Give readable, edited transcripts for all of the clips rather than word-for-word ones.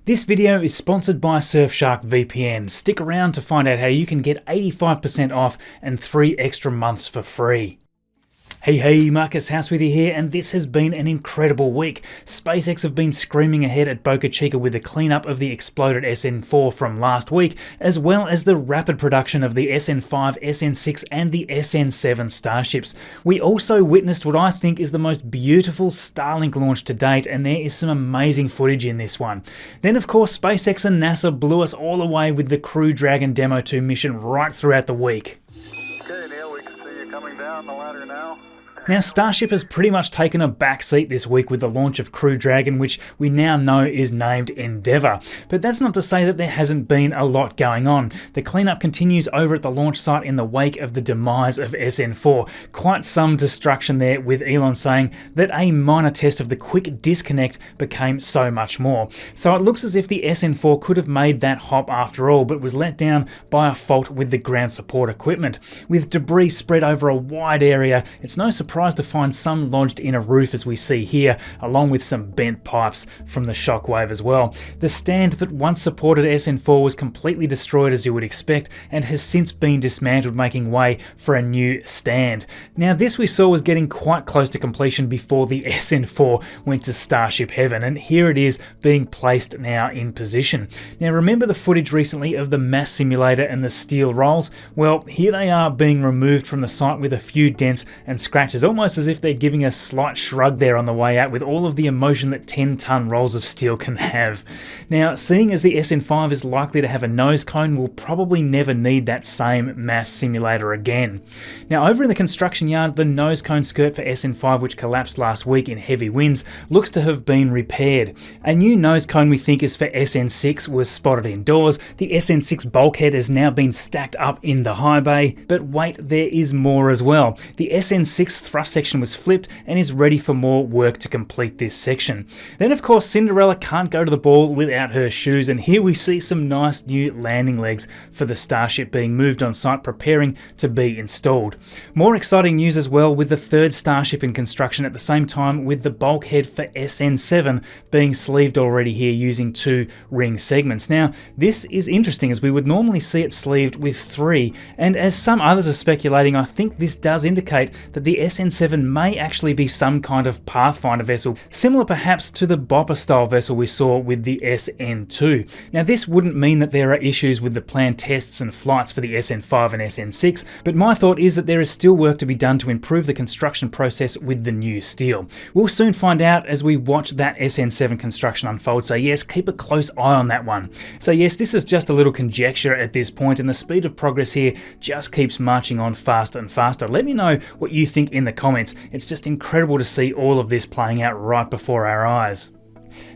This video is sponsored by Surfshark VPN. Stick around to find out how you can get 85% off and 3 extra months for free. Hey, Marcus House with you here, and this has been an incredible week. SpaceX have been screaming ahead at Boca Chica with the cleanup of the exploded SN4 from last week, as well as the rapid production of the SN5, SN6 and the SN7 Starships. We also witnessed what I think is the most beautiful Starlink launch to date, and there is some amazing footage in this one. Then of course SpaceX and NASA blew us all away with the Crew Dragon Demo 2 mission right throughout the week. Okay, Neil, we can see you coming down the ladder now. Now, Starship has pretty much taken a back seat this week with the launch of Crew Dragon, which we now know is named Endeavour. But that's not to say that there hasn't been a lot going on. The cleanup continues over at the launch site in the wake of the demise of SN4. Quite some destruction there, with Elon saying that a minor test of the quick disconnect became so much more. So it looks as if the SN4 could have made that hop after all, but was let down by a fault with the ground support equipment. With debris spread over a wide area, it's no surprise to find some lodged in a roof as we see here, along with some bent pipes from the shockwave as well. The stand that once supported SN4 was completely destroyed, as you would expect, and has since been dismantled, making way for a new stand. Now this we saw was getting quite close to completion before the SN4 went to Starship Heaven, and here it is being placed now in position. Now remember the footage recently of the mass simulator and the steel rolls? Well, here they are being removed from the site with a few dents and scratches, almost as if they're giving a slight shrug there on the way out, with all of the emotion that 10-ton rolls of steel can have. Now, seeing as the SN5 is likely to have a nose cone, we'll probably never need that same mass simulator again. Now, over in the construction yard, the nose cone skirt for SN5, which collapsed last week in heavy winds, looks to have been repaired. A new nose cone we think is for SN6 was spotted indoors. The SN6 bulkhead has now been stacked up in the high bay, but wait, there is more as well. The SN6 thrust section was flipped and is ready for more work to complete this section. Then of course Cinderella can't go to the ball without her shoes, and here we see some nice new landing legs for the Starship being moved on site, preparing to be installed. More exciting news as well, with the third Starship in construction at the same time, with the bulkhead for SN7 being sleeved already here using 2 ring segments. Now this is interesting, as we would normally see it sleeved with 3, and as some others are speculating, I think this does indicate that the SN7 may actually be some kind of pathfinder vessel, similar perhaps to the Bopper style vessel we saw with the SN2. Now this wouldn't mean that there are issues with the planned tests and flights for the SN5 and SN6, but my thought is that there is still work to be done to improve the construction process with the new steel. We'll soon find out as we watch that SN7 construction unfold, so yes, keep a close eye on that one. So yes, this is just a little conjecture at this point, and the speed of progress here just keeps marching on faster and faster. Let me know what you think in the comments. It's just incredible to see all of this playing out right before our eyes.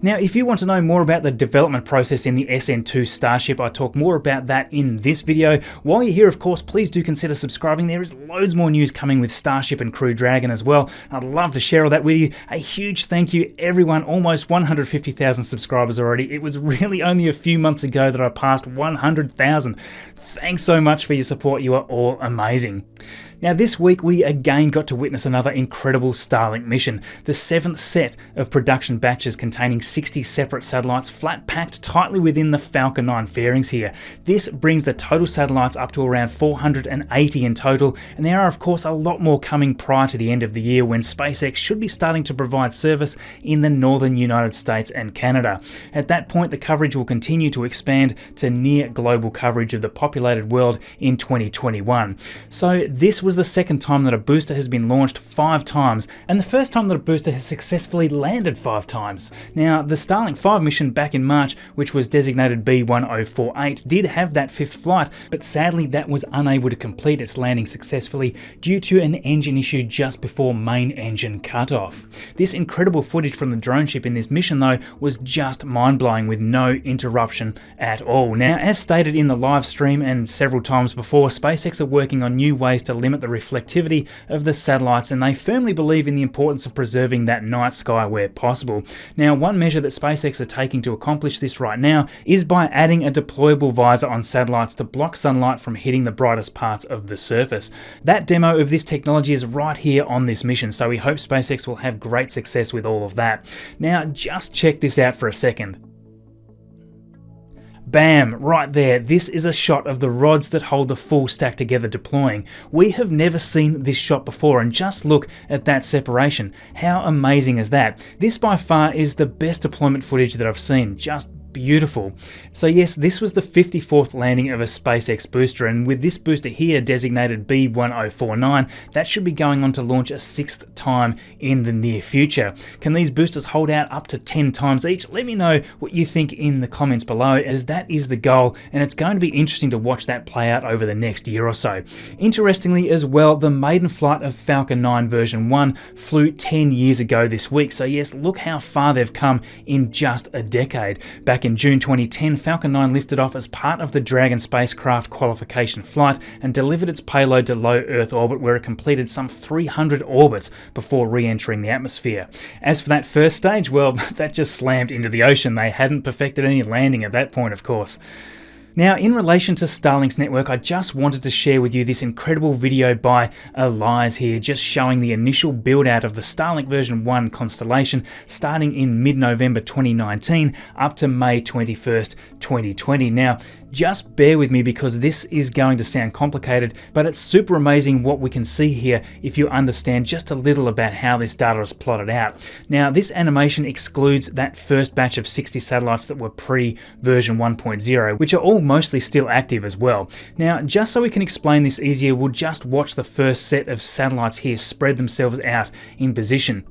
Now, if you want to know more about the development process in the SN2 Starship, I talk more about that in this video. While you're here, of course, please do consider subscribing. There is loads more news coming with Starship and Crew Dragon as well. I'd love to share all that with you. A huge thank you, everyone. Almost 150,000 subscribers already. It was really only a few months ago that I passed 100,000. Thanks so much for your support. You are all amazing. Now this week we again got to witness another incredible Starlink mission, the 7th set of production batches containing 60 separate satellites flat packed tightly within the Falcon 9 fairings here. This brings the total satellites up to around 480 in total, and there are of course a lot more coming prior to the end of the year, when SpaceX should be starting to provide service in the northern United States and Canada. At that point the coverage will continue to expand to near global coverage of the populated world in 2021. So this was the second time that a booster has been launched 5 times, and the first time that a booster has successfully landed 5 times. Now, the Starlink 5 mission back in March, which was designated B1048, did have that 5th flight, but sadly that was unable to complete its landing successfully due to an engine issue just before main engine cutoff. This incredible footage from the drone ship in this mission though was just mind-blowing, with no interruption at all. Now, as stated in the live stream and several times before, SpaceX are working on new ways to limit the reflectivity of the satellites, and they firmly believe in the importance of preserving that night sky where possible. Now, one measure that SpaceX are taking to accomplish this right now is by adding a deployable visor on satellites to block sunlight from hitting the brightest parts of the surface. That demo of this technology is right here on this mission, so we hope SpaceX will have great success with all of that. Now, just check this out for a second. Bam, right there. This is a shot of the rods that hold the full stack together deploying. We have never seen this shot before, and just look at that separation. How amazing is that? This by far is the best deployment footage that I've seen. Just beautiful. So yes, this was the 54th landing of a SpaceX booster, and with this booster here designated B1049, that should be going on to launch a 6th time in the near future. Can these boosters hold out up to 10 times each? Let me know what you think in the comments below, as that is the goal, and it's going to be interesting to watch that play out over the next year or so. Interestingly as well, the maiden flight of Falcon 9 version 1 flew 10 years ago this week, so yes, look how far they've come in just a decade. Back in June 2010, Falcon 9 lifted off as part of the Dragon spacecraft qualification flight and delivered its payload to low Earth orbit, where it completed some 300 orbits before re-entering the atmosphere. As for that first stage, well, that just slammed into the ocean. They hadn't perfected any landing at that point, of course. Now, in relation to Starlink's network, I just wanted to share with you this incredible video by Elias here, just showing the initial build out of the Starlink version 1 Constellation, starting in mid-November 2019 up to May 21st, 2020. Now, just bear with me because this is going to sound complicated, but it's super amazing what we can see here if you understand just a little about how this data is plotted out. Now, this animation excludes that first batch of 60 satellites that were pre-version 1.0, which are all mostly still active as well. Now, just so we can explain this easier, we'll just watch the first set of satellites here spread themselves out in position.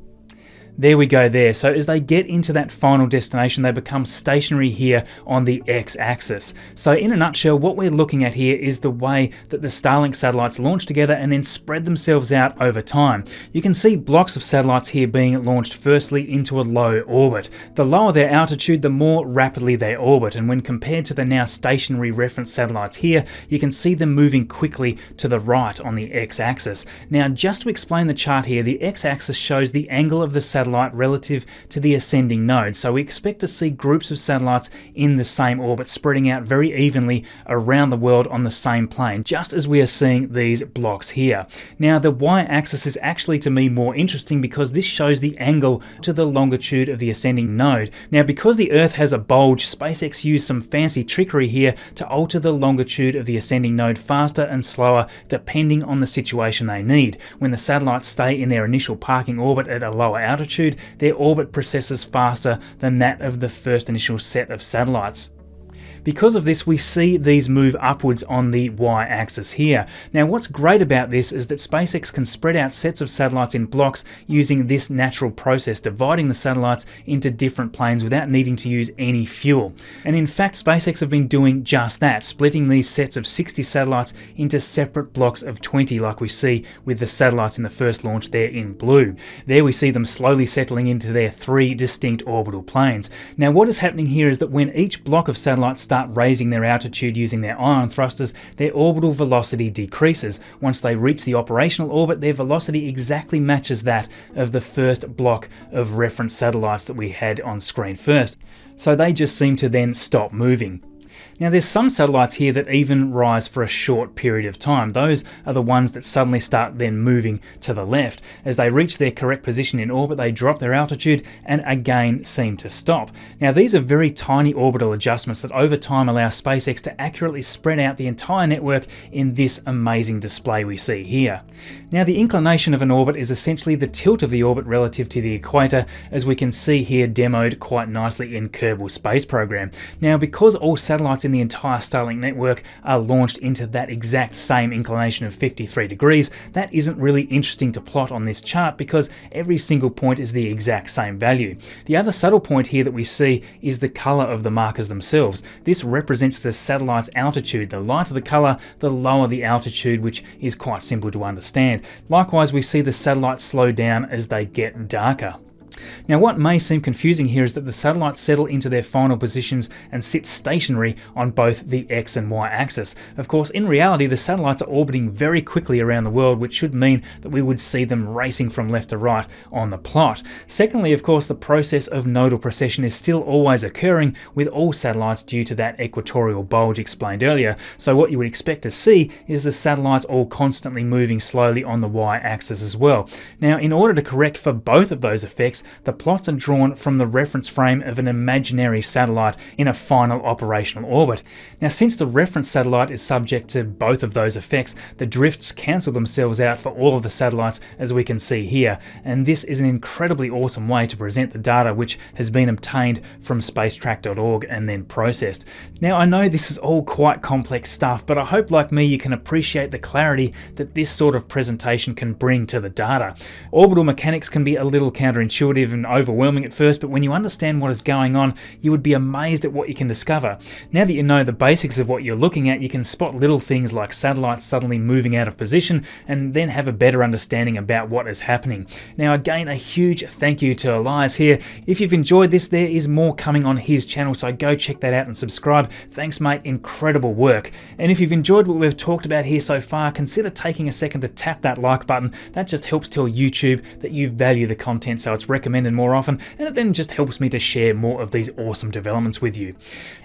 There we go there. So as they get into that final destination, they become stationary here on the x-axis. So in a nutshell, what we're looking at here is the way that the Starlink satellites launch together and then spread themselves out over time. You can see blocks of satellites here being launched firstly into a low orbit. The lower their altitude, the more rapidly they orbit, and when compared to the now stationary reference satellites here, you can see them moving quickly to the right on the x-axis. Now, just to explain the chart here, the x-axis shows the angle of the satellite relative to the ascending node, so we expect to see groups of satellites in the same orbit spreading out very evenly around the world on the same plane, just as we are seeing these blocks here. Now, the y-axis is actually to me more interesting because this shows the angle to the longitude of the ascending node. Now, because the Earth has a bulge, SpaceX used some fancy trickery here to alter the longitude of the ascending node faster and slower depending on the situation they need. When the satellites stay in their initial parking orbit at a lower altitude, their orbit precesses faster than that of the first initial set of satellites. Because of this, we see these move upwards on the y-axis here. Now, what's great about this is that SpaceX can spread out sets of satellites in blocks using this natural process, dividing the satellites into different planes without needing to use any fuel. And in fact, SpaceX have been doing just that, splitting these sets of 60 satellites into separate blocks of 20, like we see with the satellites in the first launch there in blue. There we see them slowly settling into their 3 distinct orbital planes. Now, what is happening here is that when each block of satellites start raising their altitude using their ion thrusters, their orbital velocity decreases. Once they reach the operational orbit, their velocity exactly matches that of the first block of reference satellites that we had on screen first. So they just seem to then stop moving. Now, there's some satellites here that even rise for a short period of time. Those are the ones that suddenly start then moving to the left. As they reach their correct position in orbit, they drop their altitude and again seem to stop. Now, these are very tiny orbital adjustments that over time allow SpaceX to accurately spread out the entire network in this amazing display we see here. Now, the inclination of an orbit is essentially the tilt of the orbit relative to the equator, as we can see here demoed quite nicely in Kerbal Space Program. Now, because all satellites in the entire Starlink network are launched into that exact same inclination of 53 degrees, that isn't really interesting to plot on this chart because every single point is the exact same value. The other subtle point here that we see is the color of the markers themselves. This represents the satellite's altitude. The lighter the color, the lower the altitude, which is quite simple to understand. Likewise, we see the satellites slow down as they get darker. Now, what may seem confusing here is that the satellites settle into their final positions and sit stationary on both the X and Y axis. Of course, in reality, the satellites are orbiting very quickly around the world, which should mean that we would see them racing from left to right on the plot. Secondly, of course, the process of nodal precession is still always occurring with all satellites due to that equatorial bulge explained earlier. So what you would expect to see is the satellites all constantly moving slowly on the Y axis as well. Now, in order to correct for both of those effects, the plots are drawn from the reference frame of an imaginary satellite in a final operational orbit. Now, since the reference satellite is subject to both of those effects, the drifts cancel themselves out for all of the satellites, as we can see here, and this is an incredibly awesome way to present the data which has been obtained from spacetrack.org and then processed. Now, I know this is all quite complex stuff, but I hope, like me, you can appreciate the clarity that this sort of presentation can bring to the data. Orbital mechanics can be a little counterintuitive and overwhelming at first, but when you understand what is going on, you would be amazed at what you can discover. Now that you know the basics of what you're looking at, you can spot little things like satellites suddenly moving out of position and then have a better understanding about what is happening. Now, again, a huge thank you to Elias here. If you've enjoyed this, there is more coming on his channel, so go check that out and subscribe. Thanks, mate. Incredible work. And if you've enjoyed what we've talked about here so far, consider taking a second to tap that like button. That just helps tell YouTube that you value the content, so it's recommended more often, and it then just helps me to share more of these awesome developments with you.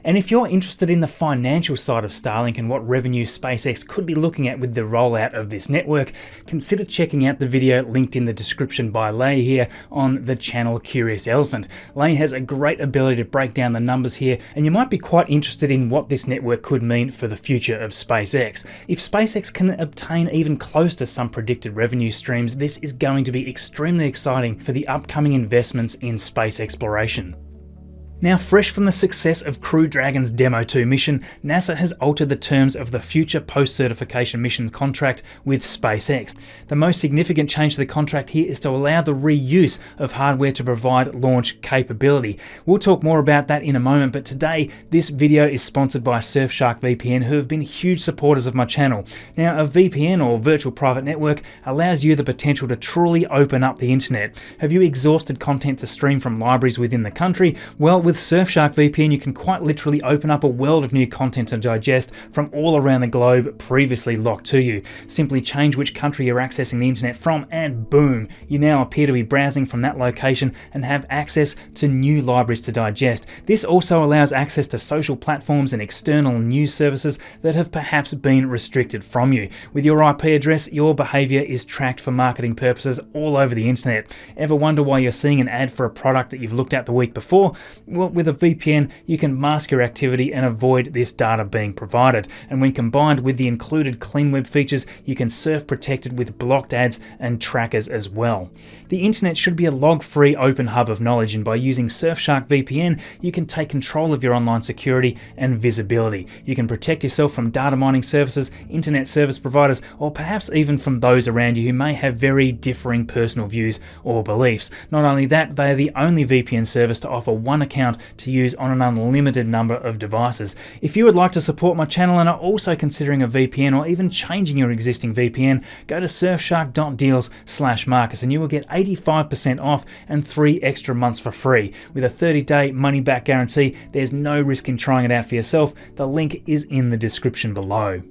And if you're interested in the financial side of Starlink and what revenue SpaceX could be looking at with the rollout of this network, consider checking out the video linked in the description by Lay here on the channel Curious Elephant. Lay has a great ability to break down the numbers here, and you might be quite interested in what this network could mean for the future of SpaceX. If SpaceX can obtain even close to some predicted revenue streams, this is going to be extremely exciting for the upcoming investments in space exploration. Now, fresh from the success of Crew Dragon's Demo 2 mission, NASA has altered the terms of the future post-certification missions contract with SpaceX. The most significant change to the contract here is to allow the reuse of hardware to provide launch capability. We'll talk more about that in a moment, but today this video is sponsored by Surfshark VPN, who have been huge supporters of my channel. Now, a VPN, or virtual private network, allows you the potential to truly open up the internet. Have you exhausted content to stream from libraries within the country? Well, with Surfshark VPN, you can quite literally open up a world of new content to digest from all around the globe previously locked to you. Simply change which country you're accessing the internet from, and boom, you now appear to be browsing from that location and have access to new libraries to digest. This also allows access to social platforms and external news services that have perhaps been restricted from you. With your IP address, your behavior is tracked for marketing purposes all over the internet. Ever wonder why you're seeing an ad for a product that you've looked at the week before? Well, with a VPN, you can mask your activity and avoid this data being provided. And when combined with the included clean web features, you can surf protected with blocked ads and trackers as well. The internet should be a log-free open hub of knowledge, and by using Surfshark VPN, you can take control of your online security and visibility. You can protect yourself from data mining services, internet service providers, or perhaps even from those around you who may have very differing personal views or beliefs. Not only that, they are the only VPN service to offer one account to use on an unlimited number of devices. If you would like to support my channel and are also considering a VPN or even changing your existing VPN, go to surfshark.deals/Marcus and you will get 85% off and 3 extra months for free. With a 30-day money-back guarantee, there's no risk in trying it out for yourself. The link is in the description below.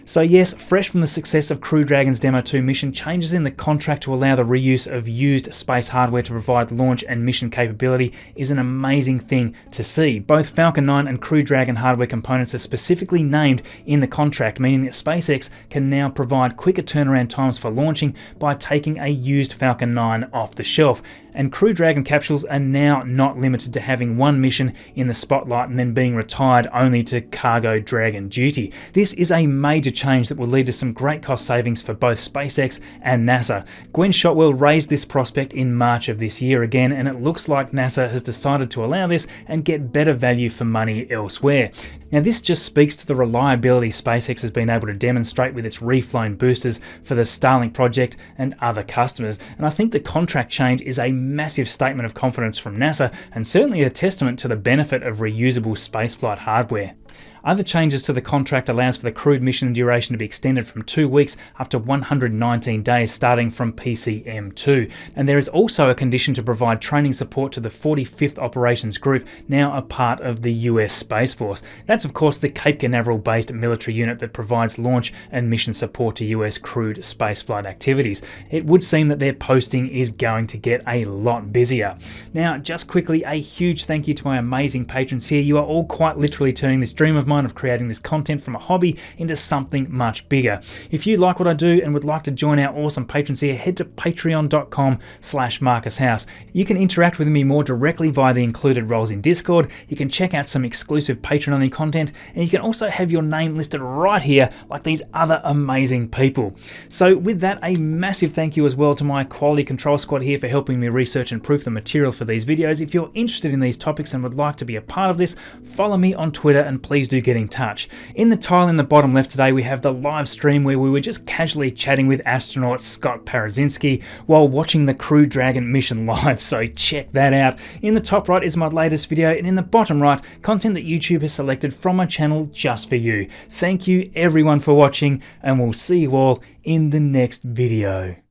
So yes, fresh from the success of Crew Dragon's Demo 2 mission, changes in the contract to allow the reuse of used space hardware to provide launch and mission capability is an amazing thing to see. Both Falcon 9 and Crew Dragon hardware components are specifically named in the contract, meaning that SpaceX can now provide quicker turnaround times for launching by taking a used Falcon 9 off the shelf. And Crew Dragon capsules are now not limited to having one mission in the spotlight and then being retired only to cargo Dragon duty. This is a major change that will lead to some great cost savings for both SpaceX and NASA. Gwen Shotwell raised this prospect in March of this year again, and it looks like NASA has decided to allow this and get better value for money elsewhere. Now, this just speaks to the reliability SpaceX has been able to demonstrate with its reflown boosters for the Starlink project and other customers, and I think the contract change is a massive statement of confidence from NASA and certainly a testament to the benefit of reusable spaceflight hardware. Other changes to the contract allows for the crewed mission duration to be extended from 2 weeks up to 119 days starting from PCM2. And there is also a condition to provide training support to the 45th Operations Group, now a part of the US Space Force. That's of course the Cape Canaveral based military unit that provides launch and mission support to US crewed spaceflight activities. It would seem that their posting is going to get a lot busier. Now, just quickly, a huge thank you to my amazing patrons here. You are all quite literally turning this dream of mine of creating this content from a hobby into something much bigger. If you like what I do and would like to join our awesome patrons here, head to patreon.com/MarcusHouse. You can interact with me more directly via the included roles in Discord. You can check out some exclusive Patreon-only content, and you can also have your name listed right here like these other amazing people. So with that, a massive thank you as well to my quality control squad here for helping me research and proof the material for these videos. If you're interested in these topics and would like to be a part of this, follow me on Twitter and please do get in touch. In the tile in the bottom left today, we have the live stream where we were just casually chatting with astronaut Scott Parazynski while watching the Crew Dragon mission live, so check that out. In the top right is my latest video, and in the bottom right, content that YouTube has selected from my channel just for you. Thank you everyone for watching, and we'll see you all in the next video.